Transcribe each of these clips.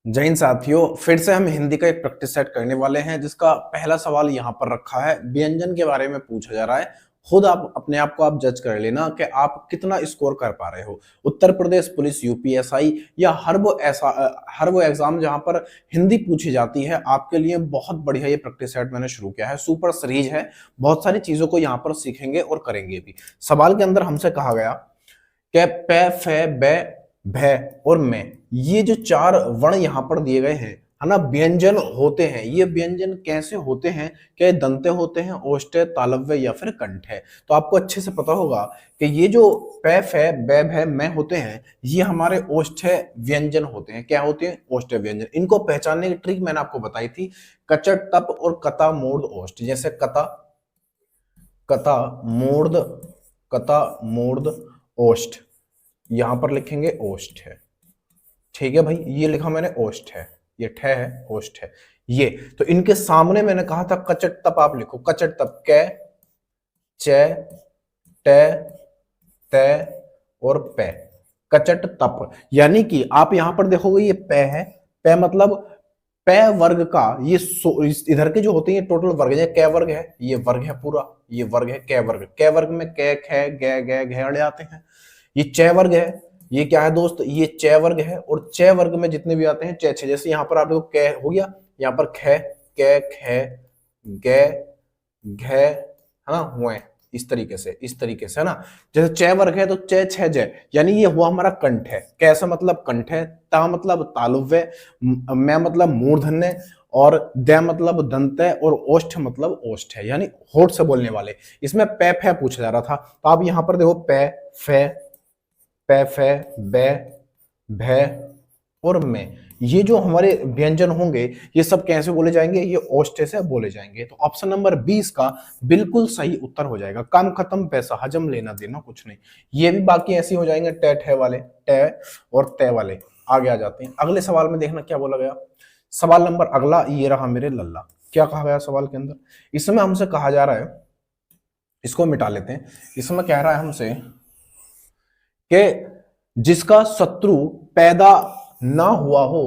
जय हिंद साथियों, फिर से हम हिंदी का एक प्रैक्टिस सेट करने वाले हैं जिसका पहला सवाल यहाँ पर रखा है। व्यंजन के बारे में पूछा जा रहा है। खुद आप अपने आप को आप जज कर लेना कि आप कितना स्कोर कर पा रहे हो। उत्तर प्रदेश पुलिस, यूपीएसआई या हर वो एग्जाम जहां पर हिंदी पूछी जाती है, आपके लिए बहुत बढ़िया ये प्रैक्टिस सेट मैंने शुरू किया है। सुपर सीरीज है, बहुत सारी चीजों को यहाँ पर सीखेंगे और करेंगे भी। सवाल के अंदर हमसे कहा गया कि पे, फे, बे, भे और मैं, ये जो चार वर्ण यहाँ पर दिए गए हैं, है ना, व्यंजन होते हैं। ये व्यंजन कैसे होते हैं? क्या ये दंते होते हैं, ओष्ठ्य, तालव्य या फिर कंठ है? तो आपको अच्छे से पता होगा कि ये जो पे, फे, बे, भे, मैं होते हैं, ये हमारे ओष्ठ्य व्यंजन होते हैं। क्या होते हैं? ओष्ठ्य व्यंजन। इनको पहचानने की ट्रिक मैंने आपको बताई थी, कचट, तप और कता, मूर्ध, ओष्ठ। जैसे कता, कता, मूर्ध, कता, मूर्ध, ओष्ठ। यहां पर लिखेंगे ओष्ठ है। ठीक है भाई, ये लिखा मैंने ओष्ठ है, ये ठ है, ओष्ठ है। ये तो इनके सामने मैंने कहा था कचट तप, आप लिखो कचट तप। कै, च, ट, त और पै, कचट तप। यानी कि आप यहां पर देखोगे ये पै है। पै मतलब पै वर्ग का ये इधर के जो होते हैं टोटल वर्ग है। कै वर्ग है, ये वर्ग है पूरा, ये वर्ग है कै वर्ग। कै वर्ग में कै, ख, ग, घ अड़े आते हैं। ये च वर्ग है, ये क्या है दोस्त? ये च वर्ग है। और च वर्ग में जितने भी आते हैं च छ। जैसे यहाँ पर आप देखो कै हो गया, यहाँ पर ख, क, ख, ग, घ, है ना, हुए। इस तरीके से है ना। जैसे च वर्ग है तो च छ ज, यानी ये हुआ हमारा कंठ है। कैसा मतलब कंठ है, ता मतलब तालुव्य, मैं मतलब मूर्धन्य, और द मतलब दंत है, और ओष्ठ मतलब ओष्ठ है, यानी होठ से बोलने वाले। इसमें पै फै पूछा जा रहा था, तो आप यहां पर देखो पै, फै, पै, फै, बै, भै और मैं, ये जो हमारे व्यंजन होंगे ये सब कैसे बोले जाएंगे? ये ओष्ठ से बोले जाएंगे। तो ऑप्शन नंबर 20 का बिल्कुल सही उत्तर हो जाएगा। काम खत्म, पैसा हजम, लेना देना कुछ नहीं। ये भी बाकी ऐसे हो जाएंगे, टे ठे वाले, टे और तय वाले। आगे आ जाते हैं अगले सवाल में, देखना क्या बोला गया। सवाल नंबर अगला ये रहा मेरे लल्ला। क्या कहा गया सवाल के अंदर? इसमें हमसे कहा जा रहा है, इसको मिटा लेते हैं। इसमें कह रहा है हमसे कि जिसका शत्रु पैदा ना हुआ हो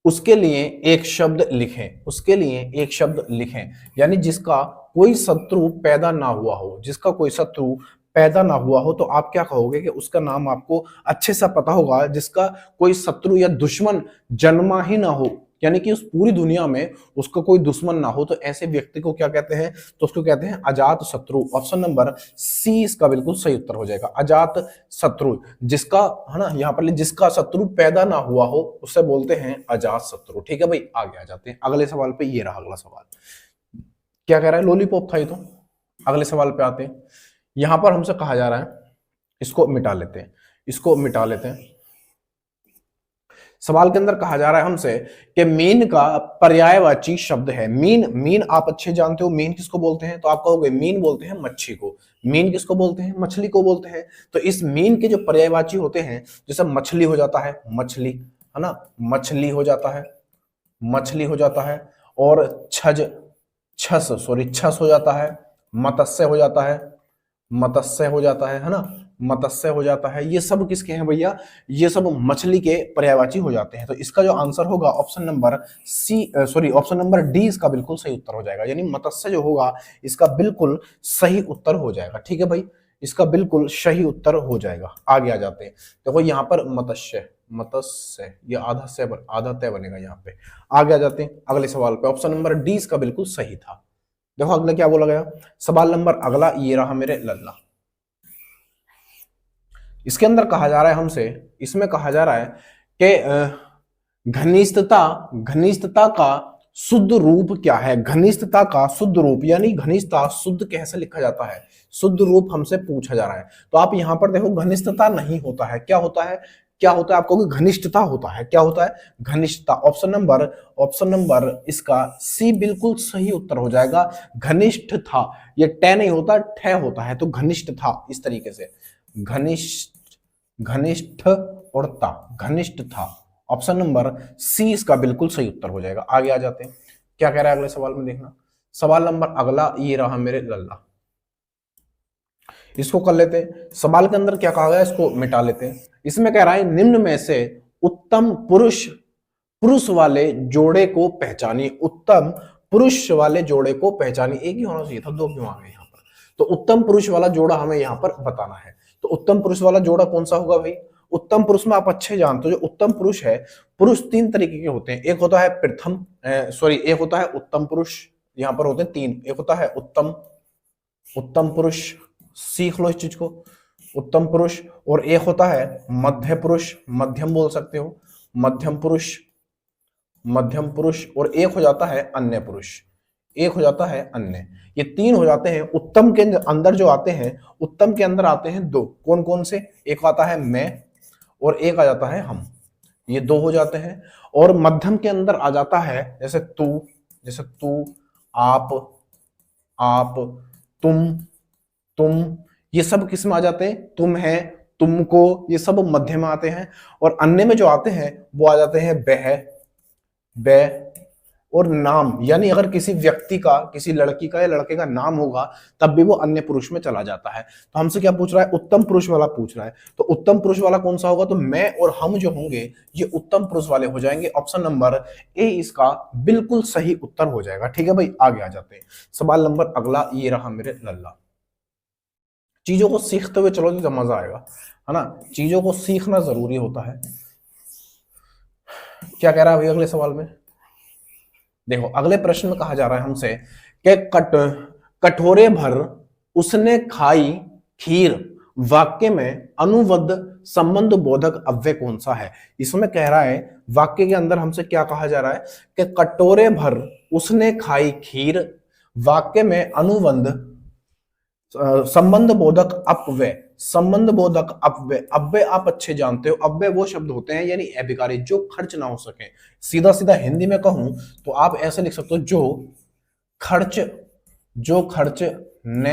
उसके लिए एक शब्द लिखें। उसके लिए एक शब्द लिखें, यानी जिसका कोई शत्रु पैदा ना हुआ हो, जिसका कोई शत्रु पैदा ना हुआ हो, तो आप क्या कहोगे कि उसका नाम आपको अच्छे से पता होगा। जिसका कोई शत्रु या दुश्मन जन्मा ही ना हो, यानी कि उस पूरी दुनिया में उसका कोई दुश्मन ना हो, तो ऐसे व्यक्ति को क्या कहते हैं? तो उसको कहते हैं अजात शत्रु। ऑप्शन नंबर सी इसका बिल्कुल सही उत्तर हो जाएगा, अजात शत्रु। जिसका, है ना, यहाँ पर जिसका शत्रु पैदा ना हुआ हो उसे बोलते हैं अजात शत्रु। ठीक है भाई, आगे आ जाते हैं अगले सवाल पे। ये रहा अगला सवाल, क्या कह रहा है? लॉलीपॉप था ये तो। अगले सवाल पे आते हैं। यहां पर हमसे कहा जा रहा है, इसको मिटा लेते हैं, इसको मिटा लेते हैं। सवाल के अंदर कहा जा रहा है हमसे कि मीन का पर्यायवाची शब्द है। मीन, मीन आप अच्छे जानते हो, मीन किसको बोलते हैं? तो आप कहोगे मीन बोलते हैं मच्छी को। मीन किसको बोलते हैं? मछली को बोलते हैं। तो इस मीन के जो पर्यायवाची होते हैं, जैसे मछली हो जाता है, मछली, है ना, मछली हो जाता है, मछली हो जाता है। और छज, छस सॉरी छस हो जाता है, मत्स्य हो जाता है, मत्स्य हो जाता है ना, मत्स्य हो जाता है। ये सब किसके हैं भैया? ये सब मछली के पर्यायवाची हो जाते हैं। तो इसका जो आंसर होगा option number C, sorry option number D इसका बिल्कुल सही उत्तर हो जाएगा। यानी मत्स्य जो होगा इसका बिल्कुल सही उत्तर हो जाएगा। ठीक है भाई, इसका बिल्कुल सही उत्तर हो जाएगा। आगे आ जाते हैं। देखो यहाँ पर मत्स्य, मत्स्य, ये आधा तय बनेगा यहाँ पे। आगे आ जाते हैं अगले सवाल पे। ऑप्शन नंबर डी इसका बिल्कुल सही था। देखो अगला क्या बोला गया। सवाल नंबर अगला ये रहा मेरे लल्ला। इसके अंदर कहा जा रहा है हमसे, इसमें कहा जा रहा है कि घनिष्ठता, घनिष्ठता का शुद्ध रूप क्या है? घनिष्ठता का शुद्ध रूप, यानी घनिष्ठता शुद्ध कैसे लिखा जाता है, शुद्ध रूप हमसे पूछा जा रहा है। तो आप यहां पर देखो, घनिष्ठता नहीं होता है, क्या होता है? क्या होता है? आपको घनिष्ठता होता है। क्या होता है? घनिष्ठता। ऑप्शन नंबर इसका सी बिल्कुल सही उत्तर हो जाएगा। घनिष्ठ था, ये टे नहीं होता, ठे होता है, तो घनिष्ठ था। इस तरीके से घनिष्ठ, घनिष्ठ और ता, घनिष्ठ था। ऑप्शन नंबर सी इसका बिल्कुल सही उत्तर हो जाएगा। आगे आ जाते हैं, क्या कह रहा है अगले सवाल में, देखना। सवाल नंबर अगला ये रहा मेरे लल्ला। इसको कर लेते हैं। सवाल के अंदर क्या कहा गया, इसको मिटा लेते हैं। इसमें कह रहा है निम्न में से उत्तम पुरुष पुरुष वाले जोड़े को पहचानिए, उत्तम पुरुष वाले जोड़े को पहचानिए। एक ही होना चाहिए था, दो क्यों आ गए यहाँ पर? तो उत्तम पुरुष वाला जोड़ा हमें यहाँ पर बताना है। तो उत्तम पुरुष वाला जोड़ा कौन सा होगा भाई? उत्तम पुरुष में आप अच्छे जानते हो, जो उत्तम पुरुष है, पुरुष तीन तरीके के होते हैं। एक होता है प्रथम, एक होता है उत्तम पुरुष, यहाँ पर होते हैं तीन। एक होता है उत्तम पुरुष, सीख लो इस चीज को, उत्तम पुरुष। और एक होता है मध्य पुरुष, मध्यम बोल सकते हो, मध्यम पुरुष, मध्यम पुरुष। और एक हो जाता है अन्य पुरुष, एक हो जाता है अन्य। ये तीन हो जाते हैं। उत्तम के अंदर जो आते हैं, उत्तम के अंदर आते हैं दो। कौन कौन से? एक आता है मैं और एक आ जाता है हम, ये दो हो जाते हैं। और मध्यम के अंदर आ जाता है जैसे तू, आप, तुम, ये सब किस में आ जाते हैं? तुम है, तुमको, ये सब मध्य में आते हैं। और अन्य में जो आते हैं वो आ जाते हैं बे और नाम। यानी अगर किसी व्यक्ति का, किसी लड़की का या लड़के का नाम होगा तब भी वो अन्य पुरुष में चला जाता है। तो हमसे क्या पूछ रहा है? उत्तम पुरुष वाला पूछ रहा है। तो उत्तम पुरुष वाला कौन सा होगा? तो मैं और हम जो होंगे ये उत्तम पुरुष वाले हो जाएंगे। ऑप्शन नंबर ए इसका बिल्कुल सही उत्तर हो जाएगा। ठीक है भाई, आगे आ जाते हैं। सवाल नंबर अगला ये रहा मेरे लल्ला। चीजों को सीखते हुए चलो तो मजा आएगा, है ना? चीजों को सीखना जरूरी होता है। क्या कह रहा है भाई अगले सवाल में? देखो, अगले प्रश्न में कहा जा रहा है हमसे कि कटोरे भर उसने खाई खीर वाक्य में अनुबद्ध संबंध बोधक अव्यय कौन सा है? इसमें कह रहा है वाक्य के अंदर हमसे क्या कहा जा रहा है कि कटोरे भर उसने खाई खीर, वाक्य में अनुबंध संबंध बोधक अपव्यय, संबंध बोधक अपव्यय। अव्यय आप अच्छे जानते हो, अव्यय वो शब्द होते हैं यानी अभिकारी जो खर्च ना हो सके। सीधा सीधा हिंदी में कहूं तो आप ऐसे लिख सकते हो, जो खर्च न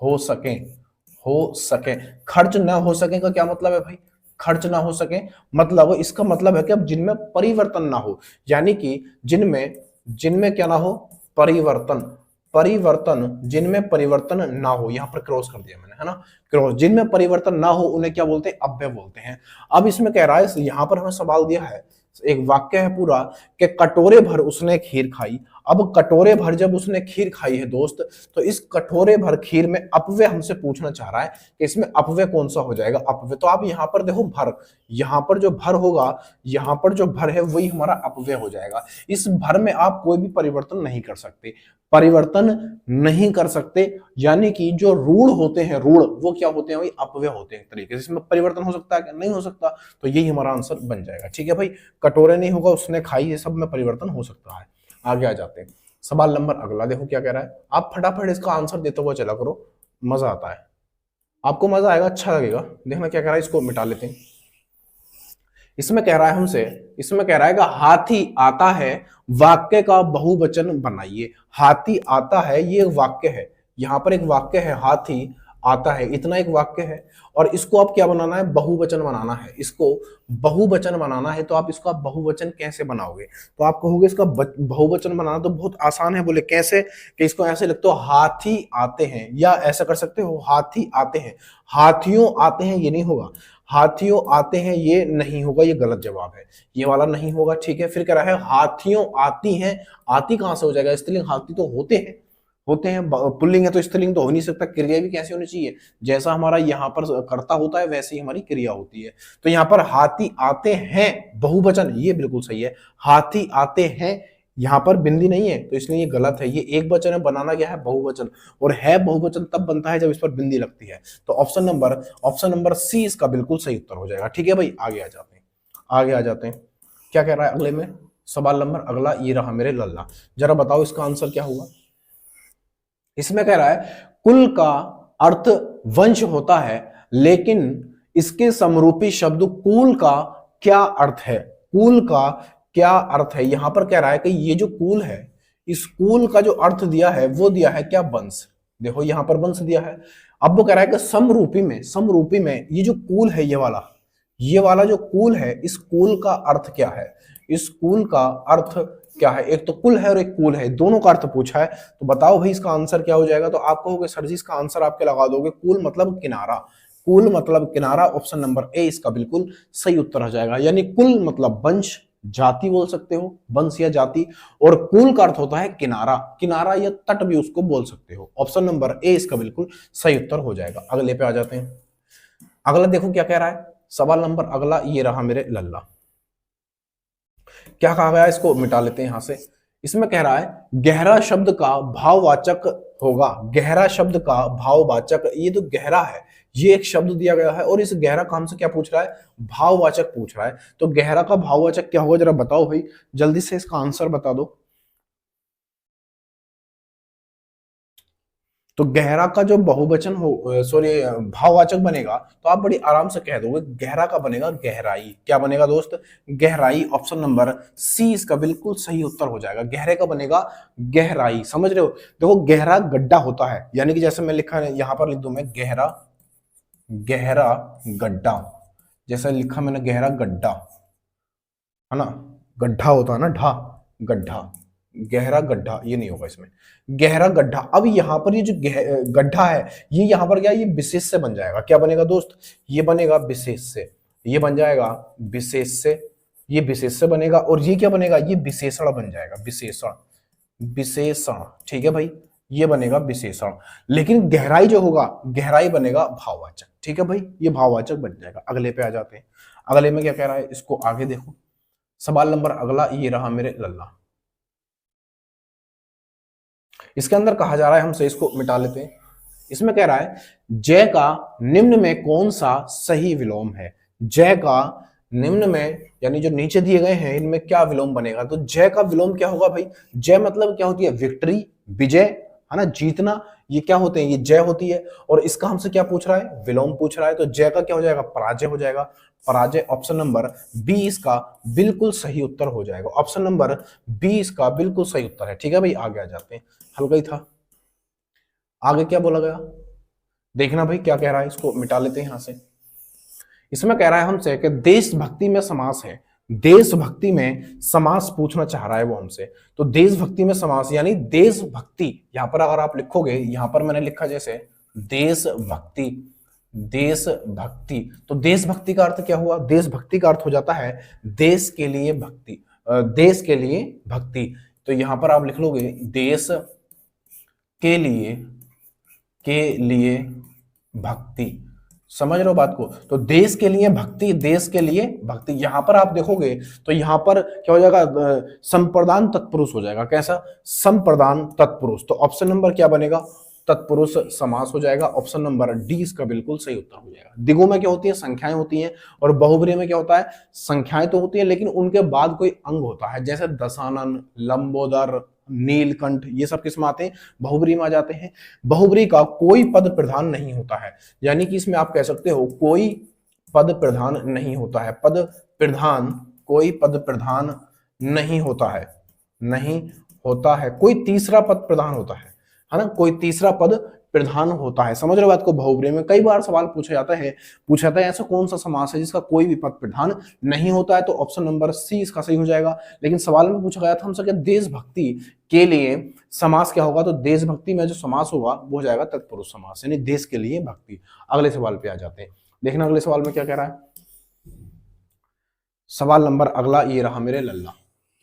हो सके, खर्च ना हो सके का क्या मतलब है भाई? खर्च ना हो सके मतलब, इसका मतलब है कि अब जिनमें परिवर्तन ना हो, यानी कि जिनमें क्या ना हो? परिवर्तन, जिनमें परिवर्तन ना हो। यहां पर क्रॉस कर दिया मैंने, है ना? क्रॉस, जिनमें परिवर्तन ना हो उन्हें क्या बोलते हैं? अव्यय बोलते हैं। अब इसमें कह रहा है, यहां पर हमें सवाल दिया है, एक वाक्य है पूरा कि कटोरे भर उसने खीर खाई। अब कटोरे भर जब उसने खीर खाई है दोस्त, तो इस कटोरे भर खीर में अपव्यय हमसे पूछना चाह रहा है कि इसमें अपव्यय कौन सा हो जाएगा? अपव्यय। तो आप यहां पर देखो भर, यहां पर जो भर होगा, यहां पर जो भर है वही हमारा अपव्यय हो जाएगा। इस भर में आप कोई भी परिवर्तन नहीं कर सकते, यानी कि जो रूढ़ होते हैं, रूढ़ वो क्या होते हैं भाई? अपव्यय होते हैं। तरीके से इसमें परिवर्तन हो सकता है क्या? नहीं हो सकता। तो यही हमारा आंसर बन जाएगा। ठीक है भाई, कटोरे नहीं होगा, उसने खाई, ये सब में परिवर्तन हो सकता है। आगे आ जाते हैं। सवाल नंबर अगला देखो क्या कह रहा है। आप फटाफट इसका आंसर देते हुए चला करो, मजा आता है, आपको मजा आएगा, अच्छा लगेगा। देखना क्या कह रहा है, इसको मिटा लेते हैं। इसमें कह रहा है हमसे, इसमें कह रहा है कि हाथी आता है वाक्य का बहुवचन बनाइए। हाथी आता है ये वाक्य है, यहां पर एक वाक्य है हाथी आता है, इतना एक वाक्य है। और इसको आप क्या बनाना है? बहुवचन बनाना है। इसको बहुवचन बनाना है तो आप इसका बहुवचन कैसे बनाओगे? तो आप कहोगे इसका बहुवचन बनाना तो बहुत आसान है। बोले कैसे? कि इसको ऐसे लिखते हो, हाथी आते हैं, या ऐसा कर सकते हो, हाथी आते हैं। हाथियों आते हैं ये नहीं होगा, हाथियों आते हैं ये नहीं होगा, ये गलत जवाब है, ये वाला नहीं होगा। ठीक है, फिर कह रहा है हाथियों आती हैं। आती कहां से हो जाएगा? स्त्रीलिंग, हाथी तो होते हैं, पुल्लिंग है तो स्त्रीलिंग तो हो नहीं सकता। क्रिया भी कैसे होनी चाहिए? जैसा हमारा यहाँ पर कर्ता होता है वैसे ही हमारी क्रिया होती है। तो यहाँ पर हाथी आते हैं बहुवचन, ये बिल्कुल सही है। हाथी आते हैं, यहाँ पर बिंदी नहीं है तो इसलिए ये गलत है। ये एक वचन है, बनाना क्या है? बहुवचन। और है बहुवचन तब बनता है जब इस पर बिंदी लगती है। तो ऑप्शन नंबर सी इसका बिल्कुल सही उत्तर हो जाएगा। ठीक है भाई, आगे आ जाते हैं। क्या कह रहा है अगले में? सवाल नंबर अगला ये रहा मेरे लल्ला। जरा बताओ इसका आंसर क्या होगा? इसमें कह रहा है कुल का अर्थ वंश होता है, लेकिन इसके समरूपी शब्द कुल का क्या अर्थ है? कुल का क्या अर्थ है? यहां पर कह रहा है कि ये जो कुल है, इस कुल का जो अर्थ दिया है वो दिया है क्या? वंश। देखो यहां पर वंश दिया है। अब वो कह रहा है कि समरूपी में ये जो कुल है, ये वाला जो कुल है, इस कुल का अर्थ क्या है? इस कुल का अर्थ क्या है? एक तो कुल है और एक कुल है, दोनों का अर्थ पूछा है। तो बताओ भाई इसका आंसर क्या हो जाएगा? तो आप कहोगे सर जी इसका आंसर आपके लगा दोगे कुल मतलब किनारा, कुल मतलब किनारा। ऑप्शन नंबर ए इसका बिल्कुल सही उत्तर हो जाएगा। यानी कुल मतलब वंश, जाति बोल सकते हो, वंश या जाति। और कूल का अर्थ होता है किनारा, किनारा या तट भी उसको बोल सकते हो। ऑप्शन नंबर ए इसका बिल्कुल सही उत्तर हो जाएगा। अगले पे आ जाते हैं। अगला देखो क्या कह रहा है, सवाल नंबर अगला ये रहा मेरे लल्ला। क्या कहा गया, इसको मिटा लेते हैं यहां से। इसमें कह रहा है गहरा शब्द का भाववाचक होगा। गहरा शब्द का भाववाचक, ये तो गहरा है, ये एक शब्द दिया गया है और इस गहरा काम से क्या पूछ रहा है, भाववाचक पूछ रहा है। तो गहरा का भाववाचक क्या होगा, जरा बताओ भाई, जल्दी से इसका आंसर बता दो। तो गहरा का जो बहुवचन हो, सॉरी, भाववाचक बनेगा तो आप बड़ी आराम से कह दोगे, गहरा का बनेगा गहराई। क्या बनेगा दोस्त, गहराई। ऑप्शन नंबर सी इसका बिल्कुल सही उत्तर हो जाएगा। गहरे का बनेगा गहराई, समझ रहे हो। देखो गहरा गड्ढा होता है, यानी कि जैसे मैं लिखा है यहां पर लिख दूं मैं गहरा, गहरा गड्ढा, जैसे लिखा मैंने गहरा गड्ढा, है ना, गड्ढा होता है ना, ढा, गड्ढा, गहरा गड्ढा, ये नहीं होगा इसमें, गहरा गड्ढा। अब यहां पर ये जो गड्ढा है, ये यहां पर क्या, ये विशेष से बन जाएगा। क्या बनेगा दोस्त, ये बनेगा विशेष से, ये बन जाएगा विशेष से, ये विशेष से बनेगा। और ये क्या बनेगा, ये विशेषण बन जाएगा, विशेषण, विशेषण, ठीक है भाई, ये बनेगा विशेषण। लेकिन गहराई जो होगा, गहराई बनेगा भाववाचक, ठीक है भाई, ये भाववाचक बन जाएगा। अगले पे आ जाते हैं। अगले में क्या कह रहा है, इसको आगे देखो। सवाल नंबर अगला ये रहा मेरे लल्ला। इसके अंदर कहा जा रहा है, हमसे इसको मिटा लेते हैं। इसमें कह रहा है जय का निम्न में कौन सा सही विलोम है। जय का निम्न में, यानी जो नीचे दिए गए हैं इनमें क्या विलोम बनेगा। तो जय का विलोम क्या होगा भाई, जय मतलब क्या होती है, विक्ट्री, विजय, है ना, जीतना, ये क्या होते हैं, ये जय होती है। और इसका हमसे क्या पूछ रहा है, विलोम पूछ रहा है। तो जय का क्या हो जाएगा, पराजय हो जाएगा, पराजय। ऑप्शन नंबर बी इसका बिल्कुल सही उत्तर हो जाएगा। ऑप्शन नंबर बी इसका बिल्कुल सही उत्तर है, ठीक है भाई। आगे आ जाते हैं, हल्का ही था। आगे क्या बोला गया, देखना भाई क्या कह रहा है, इसको मिटा लेते हैं यहां से। इसमें कह रहा है हमसे कि देशभक्ति में समास है। देशभक्ति में समास पूछना चाह रहा है वो हमसे। तो देशभक्ति में समास यानी देशभक्ति, यहां पर अगर आप लिखोगे, यहां पर मैंने लिखा जैसे देशभक्ति, देशभक्ति, तो देशभक्ति का अर्थ क्या हुआ, देशभक्ति का अर्थ हो जाता है देश के लिए भक्ति, देश के लिए भक्ति। तो यहां पर आप लिख लोगे देश के लिए भक्ति, समझ रहे हो बात को। तो देश के लिए भक्ति, देश के लिए भक्ति। यहां पर आप देखोगे तो यहां पर क्या हो जाएगा, संप्रदान तत्पुरुष हो जाएगा। कैसा, संप्रदान तत्पुरुष। तो ऑप्शन नंबर क्या बनेगा, तत्पुरुष समास हो जाएगा। ऑप्शन नंबर डी इसका बिल्कुल सही उत्तर हो जाएगा। द्विगु में क्या होती है, संख्याएं होती हैं, और बहुब्री में क्या होता है, संख्याएं तो होती है लेकिन उनके बाद कोई अंग होता है, जैसे दशानन, लंबोदर, नीलकंठ, ये सब किस में आते हैं, बहुब्री में आ जाते हैं। बहुब्री का कोई पद प्रधान नहीं होता है, यानी कि इसमें आप कह सकते हो कोई पद प्रधान नहीं होता है। पद प्रधान, कोई पद प्रधान नहीं होता है, नहीं होता है। कोई तीसरा पद प्रधान होता है ना, कोई तीसरा पद प्रधान होता है। समझ रहे हो बात को। बहुब्री में कई बार सवाल पूछा जाता है ऐसा कौन सा समास है जिसका कोई भी पद प्रधान नहीं होता है। तो ऑप्शन नंबर सी इसका सही हो जाएगा। लेकिन सवाल में पूछा गया था हमसे कि देशभक्ति के लिए समास क्या होगा, तो देशभक्ति में जो समास होगा वो हो जाएगा तत्पुरुष समास, यानी देश के लिए भक्ति। अगले सवाल पे आ जाते हैं, देखना अगले सवाल में क्या कह रहा है। सवाल नंबर अगला ये रहा मेरे लल्ला,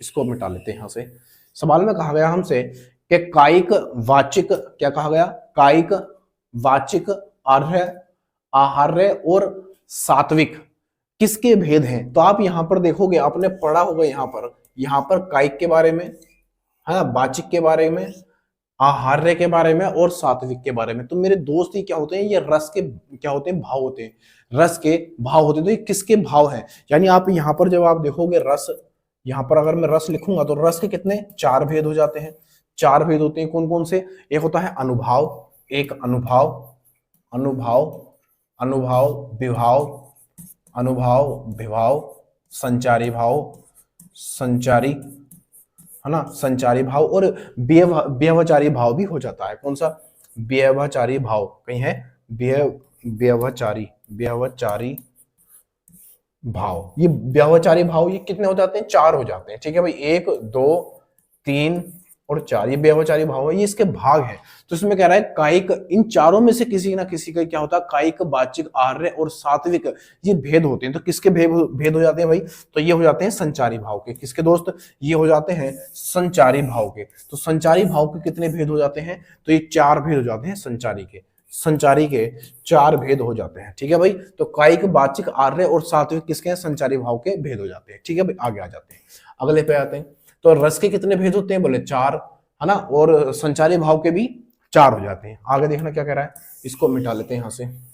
इसको मिटा लेते हैं यहां से। सवाल में कहा गया हमसे कि कायिक वाचिक, क्या कहा गया, कायिक वाचिक आर्य, आहार्य और सात्विक किसके भेद हैं। तो आप यहां पर देखोगे, आपने पढ़ा होगा यहां पर कायिक के बारे में, है ना, वाचिक के बारे में, आहार्य के बारे में और सात्विक के बारे में। तो मेरे दोस्त ही क्या होते हैं, ये रस के क्या होते हैं, भाव होते हैं, रस के भाव होते हैं। तो ये किसके भाव हैं, यानी आप यहां पर जब आप देखोगे रस, यहां पर अगर मैं रस लिखूंगा तो रस के कितने, चार भेद हो जाते हैं। चार भेद होते हैं, कौन कौन से, एक होता है अनुभाव, एक अनुभाव, अनुभाव, अनुभाव विभाव, अनुभाव विभाव, संचारी भाव, संचारी, है ना, संचारी भाव, और व्यवचारी भाव भी हो जाता है। कौन सा, व्यवचारी भाव, कहीं है व्यवचारी, व्यवचारी भाव। ये व्यवचारी भाव ये कितने हो जाते हैं, चार हो जाते हैं, ठीक है भाई। एक, दो, तीन और 4, ये व्यवचारी भाव है, ये इसके भाग है। तो इसमें कह रहा है कायिक, इन चारों में से किसी ना किसी का क्या होता है, कायिक, वाचिक, आर्य और सात्विक, ये भेद होते हैं। तो किसके भेद हो जाते हैं भाई, तो ये हो जाते हैं संचारी भाव के। किसके दोस्त, ये हो जाते हैं संचारी भाव के। तो संचारी भाव के कितने भेद हो जाते हैं, तो ये 4 भेद हो जाते हैं संचारी के। संचारी के 4 भेद हो जाते हैं, ठीक है भाई। तो कायिक, वाचिक, आर्य और सात्विक किसके हैं, संचारी भाव के भेद हो जाते हैं, ठीक है भाई। आगे आ जाते हैं, अगले पे आते हैं। तो रस के कितने भेद होते हैं, बोले 4, है ना, और संचारी भाव के भी 4 हो जाते हैं। आगे देखना क्या कह रहा है, इसको मिटा लेते हैं यहां से।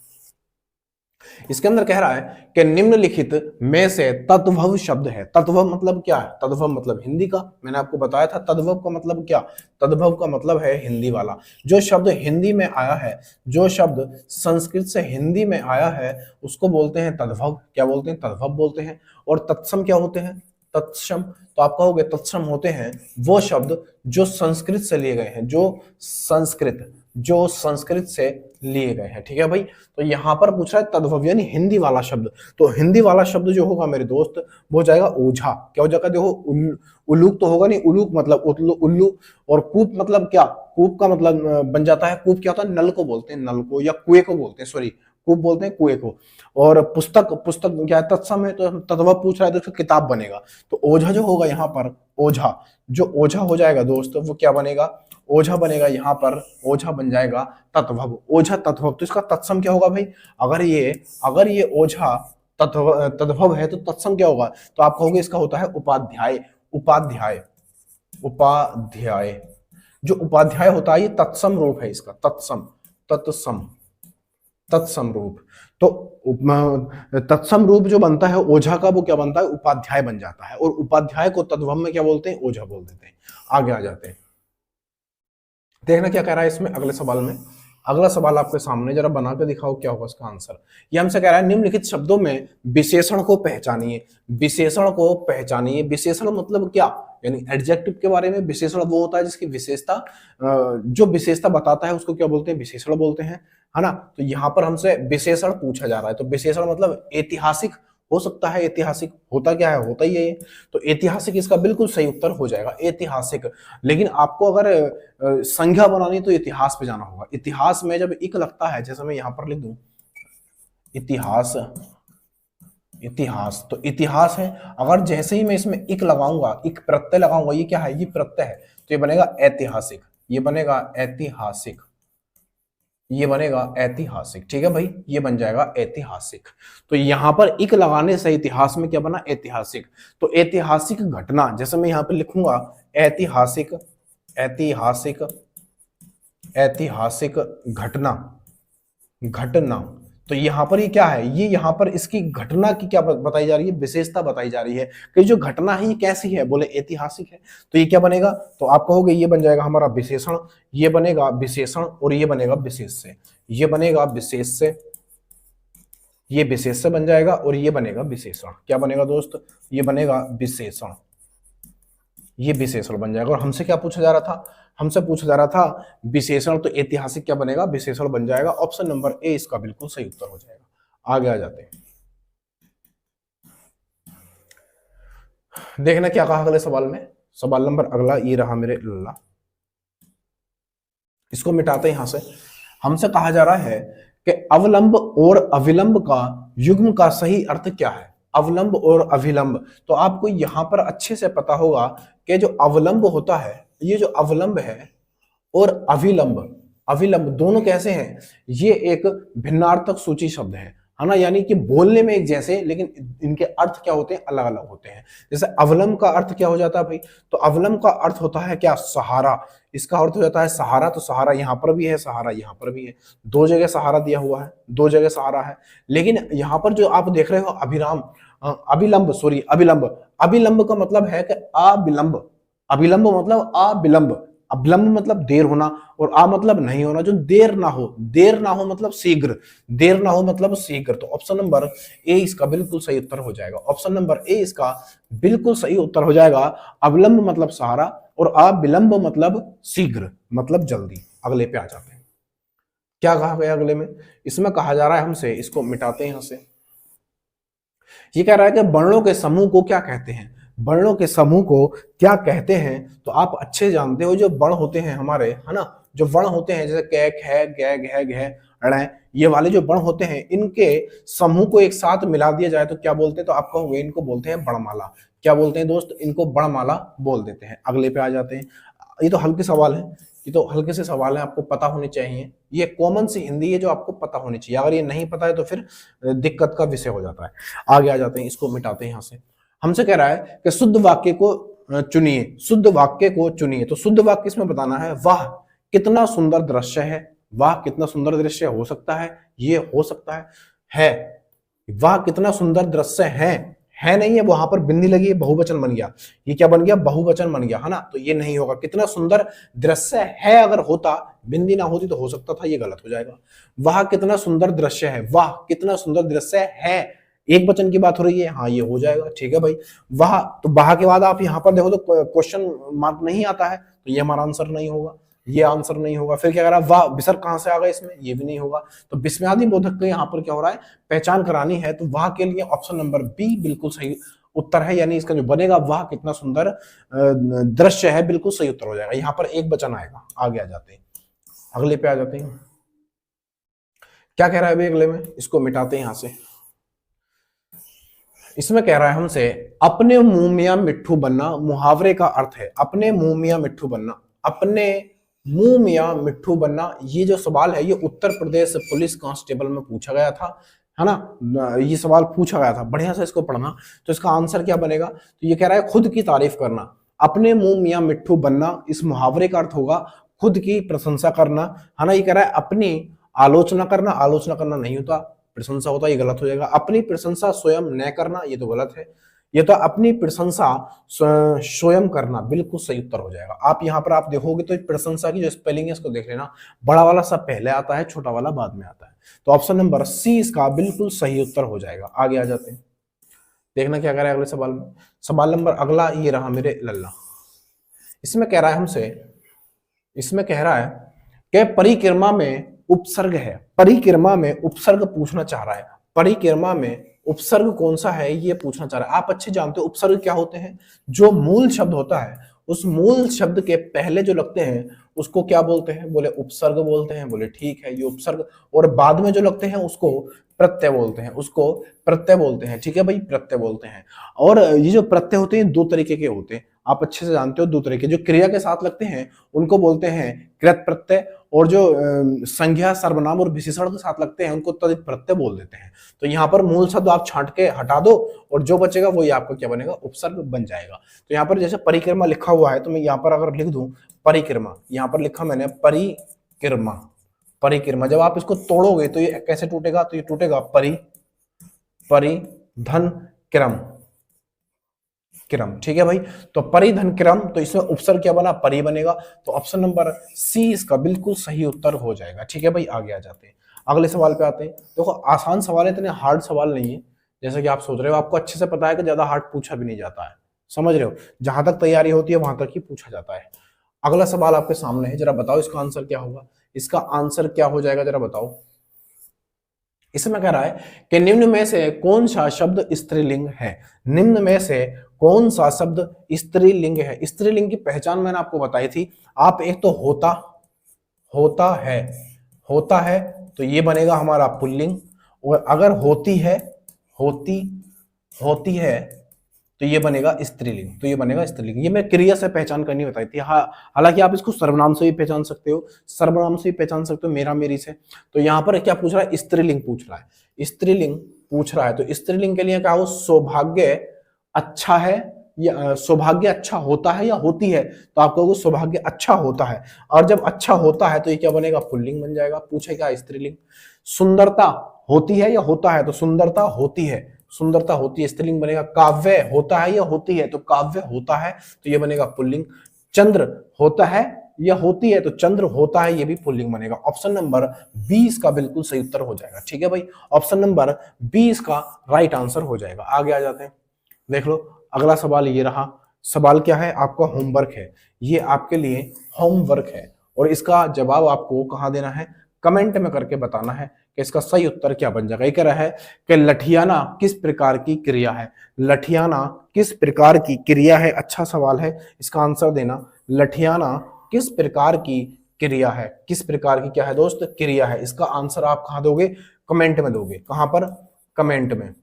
इसके अंदर कह रहा है कि निम्नलिखित में से तद्भव शब्द है। तद्भव मतलब क्या है, तद्भव मतलब हिंदी का, मैंने आपको बताया था तद्भव का मतलब क्या, तद्भव का मतलब है हिंदी वाला। जो शब्द हिंदी में आया है, जो शब्द संस्कृत से हिंदी में आया है, उसको बोलते हैं तद्भव। क्या बोलते हैं, तद्भव बोलते हैं। और तत्सम क्या होते हैं, तत्सम, तो आप कहोगे तत्सम होते हैं वो शब्द जो संस्कृत से लिए गए हैं, जो संस्कृत से लिए गए हैं, ठीक है भाई। तो यहां पर पूछ रहा है तद्भव यानी हिंदी वाला शब्द। तो हिंदी वाला शब्द जो होगा मेरे दोस्त, वो हो जाएगा ओझा। क्या हो जाएगा, देखो उल्लूक तो होगा नहीं, उल्लूक मतलब उल्लू, और कूप मतलब क्या, कूप का मतलब बन जाता है, कूप क्या होता है, नल को बोलते हैं, नल को, या कुएं को बोलते हैं, सॉरी कूप बोलते हैं कुएं को। और पुस्तक क्या है, तत्सम है, तो तद्भव पूछ रहा है तो उसका किताब बनेगा। तो ओझा जो होगा यहाँ पर, ओझा, जो ओझा हो जाएगा दोस्त, वो क्या बनेगा, ओझा बनेगा यहाँ पर, ओझा बन जाएगा तत्भव, ओझा तत्भव। तो इसका तत्सम क्या होगा भाई, अगर ये ओझा तद्भव है तो तत्सम क्या होगा, तो आप कहोगे इसका होता है उपाध्याय। उपाध्याय, जो उपाध्याय होता है ये तत्सम रूप है इसका, तत्सम रूप। तो तत्सम रूप जो बनता है ओझा का, वो क्या बनता है, उपाध्याय बन जाता है। और उपाध्याय को तद्भव में क्या बोलते हैं, ओझा बोल देते हैं। आगे आ जाते हैं, देखना क्या कह रहा है इसमें अगले सवाल में। अगला सवाल आपके सामने, जरा बना के दिखाओ क्या होगा इसका आंसर। ये हमसे कह रहा है निम्नलिखित शब्दों में विशेषण को पहचानिए। विशेषण को पहचानिए, विशेषण मतलब क्या, यानी एडजेक्टिव के बारे में। विशेषण वो होता है जिसकी विशेषता, जो विशेषता बताता है उसको क्या बोलते हैं, विशेषण बोलते हैं, है ना। तो यहाँ पर हमसे विशेषण पूछा जा रहा है। तो विशेषण मतलब ऐतिहासिक हो सकता है, ऐतिहासिक होता क्या है, होता ही है ये। तो ऐतिहासिक इसका बिल्कुल सही उत्तर हो जाएगा, ऐतिहासिक। लेकिन आपको अगर संज्ञा बनानी तो इतिहास पे जाना होगा। इतिहास में जब इक लगता है, जैसे मैं यहां पर लिख दूं इतिहास, इतिहास, तो इतिहास है। अगर जैसे ही मैं इसमें इक लगाऊंगा, इक प्रत्यय लगाऊंगा, ये क्या है, ये प्रत्यय है, तो ये बनेगा ऐतिहासिक, ये बनेगा ऐतिहासिक, ये बनेगा ऐतिहासिक, ठीक है भाई, ये बन जाएगा ऐतिहासिक। तो यहां पर इक लगाने से इतिहास में क्या बना, ऐतिहासिक। तो ऐतिहासिक घटना, जैसे मैं यहां पर लिखूंगा ऐतिहासिक, ऐतिहासिक, ऐतिहासिक घटना, घटना। तो यहां पर ये क्या है, ये यहां पर इसकी घटना की क्या बताई जा रही है, विशेषता बताई जा रही है कि जो घटना है ये कैसी है, बोले ऐतिहासिक है। तो ये क्या बनेगा, तो आप कहोगे ये बन जाएगा हमारा विशेषण, ये बनेगा विशेषण, और ये बनेगा विशेष से, ये बनेगा विशेष से, ये विशेष से बन जाएगा, और ये बनेगा विशेषण। क्या बनेगा दोस्त, ये बनेगा विशेषण, ये विशेषण बन जाएगा। और हमसे क्या पूछा जा रहा था, हमसे पूछा जा रहा था विशेषण, तो ऐतिहासिक क्या बनेगा, विशेषण बन जाएगा। ऑप्शन नंबर ए इसका बिल्कुल सही उत्तर हो जाएगा। आगे आ जाते हैं, देखना क्या कहा अगले सवाल में। सवाल नंबर अगला ये रहा मेरे लल्ला, इसको मिटाते हैं यहां से। हमसे कहा जा रहा है कि अवलंब और अविलंब का युग्म का सही अर्थ क्या है। अवलंब और अविलंब, तो आपको यहां पर अच्छे से पता होगा कि जो अवलंब होता है, ये जो अवलंब है और अविलंब, अविलंब दोनों कैसे हैं, ये एक भिन्नार्थक सूची शब्द है ना, यानी कि बोलने में एक जैसे, लेकिन इनके अर्थ क्या होते हैं, अलग अलग होते हैं। जैसे अवलंब का अर्थ क्या हो जाता है भाई, तो अवलंब का अर्थ होता है क्या, सहारा। इसका अर्थ हो जाता है सहारा, तो सहारा यहां पर भी है, सहारा यहां पर भी है, दो जगह सहारा दिया हुआ है, दो जगह सहारा है। लेकिन यहां पर जो आप देख रहे हो अभिराम, अभिलंब, सॉरी अभिलंब, अभिलंब का मतलब है कि अविलंब, अविलंब मतलब अविलंब, अविलंब मतलब देर होना, और आ मतलब नहीं होना, जो देर ना हो, देर ना हो मतलब शीघ्र, देर ना हो मतलब शीघ्र। तो ऑप्शन नंबर ए इसका बिल्कुल सही उत्तर हो जाएगा। ऑप्शन नंबर ए इसका बिल्कुल सही उत्तर हो जाएगा। अविलंब मतलब सहारा, और अविलंब मतलब शीघ्र, मतलब जल्दी। अगले पे आ जाते हैं, क्या कहा गया अगले में, इसमें कहा जा रहा है हमसे, इसको मिटाते हैं यहां से। ये कह रहा है कि वर्णों के समूह को क्या कहते हैं, वर्णों के समूह को क्या कहते हैं? तो आप अच्छे जानते हो, जो वर्ण होते हैं हमारे, है ना, जो वर्ण होते हैं जैसे कै, ख, गै, घै, घै, ण, ये वाले जो वर्ण होते हैं, इनके समूह को एक साथ मिला दिया जाए तो क्या बोलते हैं? तो आप कहोगे इनको बोलते हैं वर्णमाला। क्या बोलते हैं दोस्त? इनको वर्णमाला बोल देते हैं। अगले पे आ जाते हैं। ये तो हल्के सवाल है, ये तो हल्के से सवाल है, आपको पता होने चाहिए। ये कॉमन सी हिंदी है जो आपको पता होनी चाहिए। अगर ये नहीं पता है तो फिर दिक्कत का विषय हो जाता है। आगे आ जाते हैं, इसको मिटाते हैं यहां से। हमसे कह रहा है कि शुद्ध वाक्य को चुनिए, शुद्ध वाक्य को चुनिए। तो शुद्ध वाक्य इसमें बताना है, वाह कितना सुंदर दृश्य है। वाह कितना सुंदर दृश्य हो सकता है, ये हो सकता है। वाह कितना सुंदर दृश्य है नहीं है, वहां पर बिंदी लगी है, बहुवचन बन गया। ये क्या बन गया? बहुवचन बन गया, है ना। तो ये नहीं होगा। कितना सुंदर दृश्य है अगर होता, बिंदी ना होती तो हो सकता था, ये गलत हो जाएगा। वाह कितना सुंदर दृश्य है, वाह कितना सुंदर दृश्य है, एक वचन की बात हो रही है, हाँ ये हो जाएगा। ठीक है भाई। वाह, तो वाह के बाद आप यहां पर देखो तो क्वेश्चन मार्क नहीं आता है, तो ये हमारा आंसर नहीं होगा, ये आंसर नहीं होगा। फिर क्या कह रहा है? वाह विसर्ग कहां से आ गया इसमें? ये भी नहीं होगा। तो विस्मयादि बोधक का यहाँ पर क्या हो रहा है? पहचान करानी है। तो वाह के लिए ऑप्शन नंबर बी बिल्कुल सही उत्तर है, यानी इसका जो बनेगा वाह कितना सुंदर दृश्य है, बिल्कुल सही उत्तर हो जाएगा। यहाँ पर एक वचन आएगा। आगे आ जाते हैं, अगले पे आ जाते हैं। क्या कह रहा है अभी अगले में? इसको मिटाते हैं यहां से। इसमें कह रहा है हमसे, अपने मुंह मियां मिट्ठू बनना। मुहावरे का अर्थ है अपने मुंह मियां मिट्ठू बनना। अपने मुंह मियां मिट्ठू बनना, ये जो सवाल है ये उत्तर प्रदेश पुलिस कांस्टेबल में पूछा गया था, है ना। ये सवाल पूछा गया था, बढ़िया से इसको पढ़ना। तो इसका आंसर क्या बनेगा? तो ये कह रहा है खुद की तारीफ करना। अपने मुंह मियां मिट्ठू बनना, इस मुहावरे का अर्थ होगा खुद की प्रशंसा करना, है ना। ये कह रहा है अपनी आलोचना करना। आलोचना करना नहीं होता, प्रशंसा होता, ये गलत हो जाएगा। अपनी प्रशंसा स्वयं न करना, ये तो गलत है। ये तो अपनी प्रशंसा स्वयं करना, बिल्कुल सही उत्तर हो जाएगा। आप यहाँ पर आप देखोगे तो प्रशंसा की जो स्पेलिंग है इसको देख लेना, बड़ा वाला सब पहले आता है, छोटा वाला बाद में आता है। तो ऑप्शन नंबर सी इसका बिल्कुल सही उत्तर हो जाएगा। आगे आ जाते हैं, देखना क्या कह रहा है अगले सवाल में। सवाल नंबर अगला ये रहा मेरे लल्ला। इसमें कह रहा है हमसे, इसमें कह रहा है कि परिक्रमा में उपसर्ग है। परिक्रमा में उपसर्ग पूछना चाह रहा है। परिक्रमा में उपसर्ग कौन सा है ये पूछना चाह रहा है। आप अच्छे जानते हो उपसर्ग क्या होते हैं। जो मूल शब्द होता है उस मूल शब्द के पहले जो लगते हैं उसको क्या बोलते हैं? बोले उपसर्ग बोलते हैं। बोले ठीक है, ये उपसर्ग। और बाद में जो लगते हैं उसको प्रत्यय बोलते हैं, उसको प्रत्यय बोलते हैं। ठीक है भाई, प्रत्यय बोलते हैं। और ये जो प्रत्यय होते हैं दो तरीके के होते हैं, आप अच्छे से जानते हो। दो तरीके, जो क्रिया के साथ लगते हैं उनको बोलते हैं कृत प्रत्यय, और जो संज्ञा सर्वनाम और विशेषण के साथ लगते हैं उनको तदित प्रत्यय बोल देते हैं। तो यहाँ पर मूल शब्द आप छांट के हटा दो और जो बचेगा वही आपका क्या बनेगा? उपसर्ग बन जाएगा। तो यहाँ पर जैसे परिक्रमा लिखा हुआ है तो मैं यहाँ पर अगर लिख दूं परिक्रमा, यहाँ पर लिखा मैंने परिक्रमा। परिक्रमा जब आप इसको तोड़ोगे तो ये कैसे टूटेगा? तो ये टूटेगा परिधन क्रम क्रम। ठीक है भाई, तो परिधन क्रम, तो इसमें उपसर्ग क्या बना? परि बनेगा। तो ऑप्शन नंबर सी इसका बिल्कुल सही उत्तर हो जाएगा। ठीक है भाई, आगे आ जाते हैं, अगले सवाल पे आते हैं। देखो आसान सवाल है, इतने हार्ड सवाल नहीं है जैसा कि आप सोच रहे हो। आपको अच्छे से पता है कि ज्यादा हार्ड पूछा भी नहीं जाता है, समझ रहे हो। जहां तक तैयारी होती है वहां तक ही पूछा जाता है। अगला सवाल आपके सामने है, जरा बताओ इसका आंसर क्या होगा? इसका आंसर क्या हो जाएगा जरा बताओ। इसमें कह रहा है कि निम्न में से कौन सा शब्द स्त्रीलिंग है? निम्न में से कौन सा शब्द स्त्रीलिंग है? स्त्रीलिंग की पहचान मैंने आपको बताई थी। आप एक तो होता, होता है, होता है तो ये बनेगा हमारा पुल्लिंग। और अगर होती है, होती, होती है तो ये बनेगा स्त्रीलिंग। तो ये बनेगा स्त्रीलिंग। ये मैं क्रिया से पहचान करनी बताई थी। हाँ, हालांकि आप इसको सर्वनाम से भी पहचान सकते हो, सर्वनाम से भी पहचान सकते हो, मेरा मेरी से। तो यहाँ पर क्या पूछ रहा है? स्त्रीलिंग पूछ रहा है। स्त्रीलिंग पूछ रहा है तो स्त्रीलिंग के लिए क्या हो? सौभाग्य अच्छा है या सौभाग्य अच्छा होता है या होती है? तो आप कहोगे सौभाग्य अच्छा होता है। और जब अच्छा होता है तो ये क्या बनेगा? पुल्लिंग बन जाएगा। पूछे क्या? स्त्रीलिंग। सुंदरता होती है या होता है? तो सुंदरता होती है, सुंदरता होती है, स्त्रीलिंग बनेगा। काव्य होता है या होती है? तो काव्य होता है, तो ये बनेगा पुल्लिंग। चंद्र होता है या होती है? तो चंद्र होता है, ये भी पुल्लिंग बनेगा। ऑप्शन नंबर 20 का बिल्कुल सही उत्तर हो जाएगा। ठीक है भाई, ऑप्शन नंबर 20 का राइट आंसर हो जाएगा। आगे आ जाते हैं, देख लो अगला सवाल ये रहा। सवाल क्या है? आपका होमवर्क है, ये आपके लिए होमवर्क है और इसका जवाब आपको कहाँ देना है? कमेंट में करके बताना है कि इसका सही उत्तर क्या बन जाएगा। ये कह रहा है कि लठियाना किस प्रकार की क्रिया है। लठियाना किस प्रकार की क्रिया है, अच्छा सवाल है, इसका आंसर देना। लठियाना किस प्रकार की क्रिया है, किस प्रकार की क्या है दोस्त, क्रिया है। इसका आंसर आप कहां दोगे, कमेंट में दोगे। कहां पर, कमेंट में,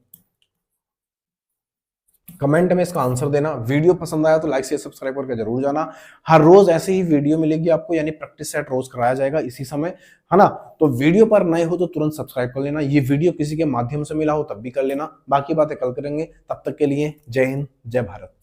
कमेंट में इसका आंसर देना। वीडियो पसंद आया तो लाइक शेयर सब्सक्राइब करके जरूर जाना। हर रोज ऐसे ही वीडियो मिलेगी आपको, यानी प्रैक्टिस सेट रोज कराया जाएगा इसी समय, है ना। तो वीडियो पर नए हो तो तुरंत सब्सक्राइब कर लेना। ये वीडियो किसी के माध्यम से मिला हो तब भी कर लेना। बाकी बातें कल करेंगे, तब तक के लिए जय हिंद जय भारत।